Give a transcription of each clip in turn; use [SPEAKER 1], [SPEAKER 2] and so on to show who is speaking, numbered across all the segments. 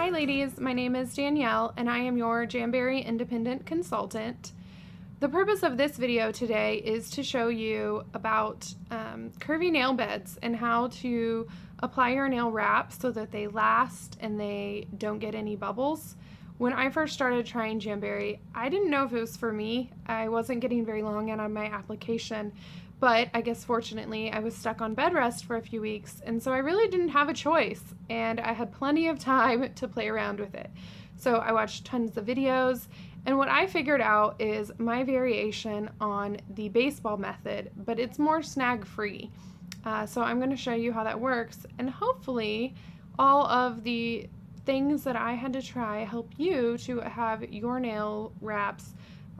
[SPEAKER 1] Hi ladies, my name is Danielle and I am your Jamberry independent consultant. The purpose of this video today is to show you about curvy nail beds and how to apply your nail wrap so that they last and they don't get any bubbles. When I first started trying Jamberry, I didn't know if it was for me. I wasn't getting very long on my application, but I guess fortunately I was stuck on bed rest for a few weeks, and so I really didn't have a choice, and I had plenty of time to play around with it. So I watched tons of videos, and what I figured out is my variation on the baseball method, but it's more snag free. So I'm going to show you how that works, and hopefully all of the things that I had to try help you to have your nail wraps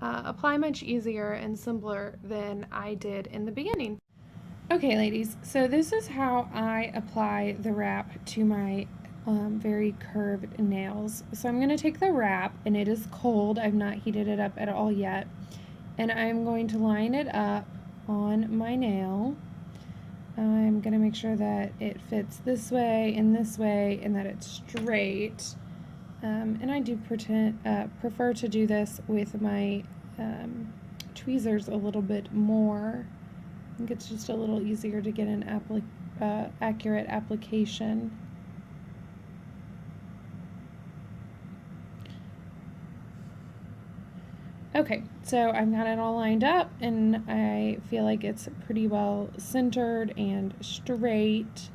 [SPEAKER 1] apply much easier and simpler than I did in the beginning. Okay ladies, so this is how I apply the wrap to my very curved nails. So I'm going to take the wrap, and it is cold. I've not heated it up at all yet, and I'm going to line it up on my nail. I'm going to make sure that it fits this way and that it's straight. And I do prefer to do this with my tweezers a little bit more. I think it's just a little easier to get an accurate application. Okay, so I've got it all lined up, and I feel like it's pretty well centered and straight.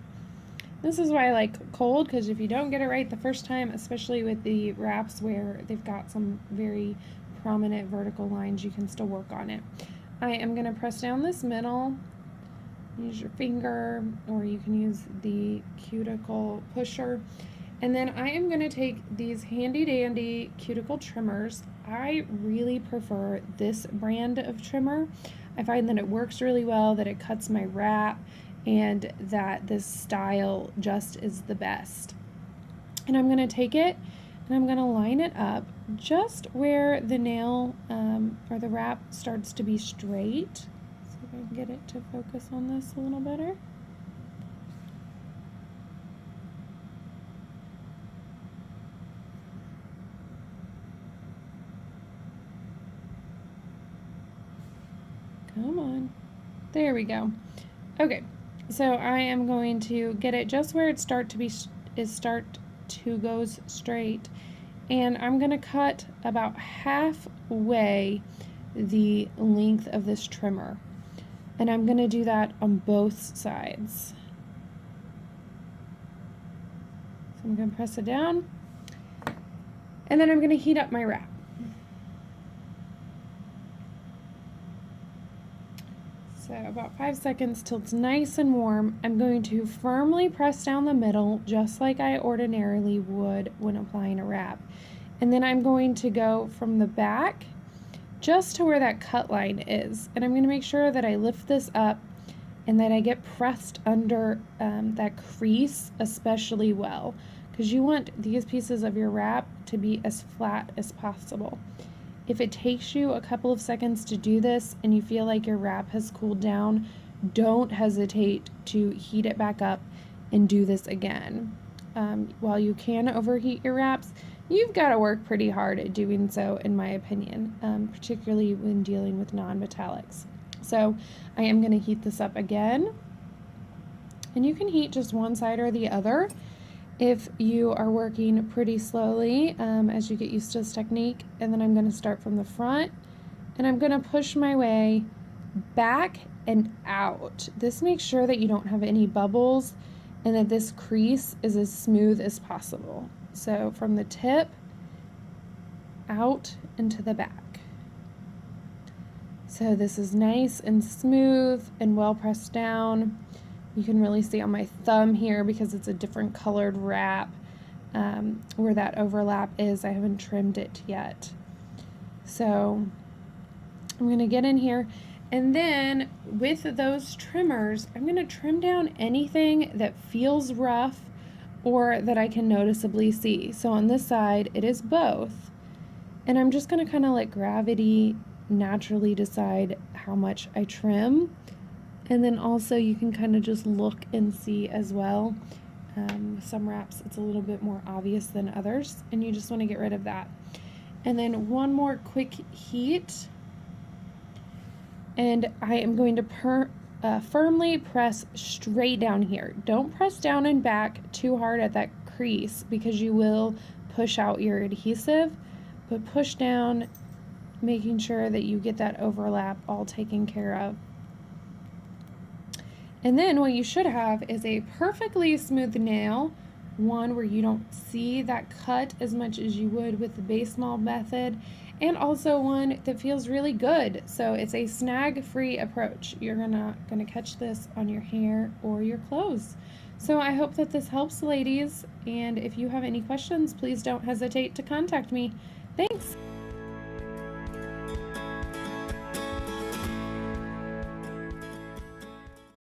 [SPEAKER 1] This is why I like cold, because if you don't get it right the first time, especially with the wraps where they've got some very prominent vertical lines, you can still work on it. I am going to press down this middle. Use your finger, or you can use the cuticle pusher. And then I am going to take these handy dandy cuticle trimmers. I really prefer this brand of trimmer. I find that it works really well, that it cuts my wrap, and that this style just is the best. And I'm going to take it and I'm going to line it up just where the nail or the wrap starts to be straight. See if I can get it to focus on this a little better. Come on. There we go. Okay, so I am going to get it just where it start to goes straight, and I'm going to cut about halfway the length of this trimmer, and I'm going to do that on both sides. So I'm going to press it down, and then I'm going to heat up my wrap. So about 5 seconds till it's nice and warm. I'm going to firmly press down the middle just like I ordinarily would when applying a wrap. And then I'm going to go from the back just to where that cut line is. And I'm going to make sure that I lift this up and that I get pressed under that crease especially well, because you want these pieces of your wrap to be as flat as possible. If it takes you a couple of seconds to do this and you feel like your wrap has cooled down, don't hesitate to heat it back up and do this again. While you can overheat your wraps, you've got to work pretty hard at doing so, in my opinion, particularly when dealing with non-metallics. So I am going to heat this up again, and you can heat just one side or the other if you are working pretty slowly as you get used to this technique. And then I'm going to start from the front, and I'm going to push my way back and out. This makes sure that you don't have any bubbles and that this crease is as smooth as possible. So from the tip out into the back. So this is nice and smooth and well pressed down. You can really see on my thumb here, because it's a different colored wrap, where that overlap is. I haven't trimmed it yet. So I'm going to get in here, and then with those trimmers, I'm going to trim down anything that feels rough or that I can noticeably see. So on this side, it is both. And I'm just going to kind of let gravity naturally decide how much I trim. And then also you can kind of just look and see as well Some wraps, it's a little bit more obvious than others, and you just want to get rid of that. And then one more quick heat, and I am going to firmly press straight down here. Don't press down and back too hard at that crease because you will push out your adhesive, but push down, making sure that you get that overlap all taken care of. And then what you should have is a perfectly smooth nail, one where you don't see that cut as much as you would with the baseball method, and also one that feels really good. So it's a snag-free approach. You're gonna catch this on your hair or your clothes. So I hope that this helps, ladies, and if you have any questions, please don't hesitate to contact me. Thanks!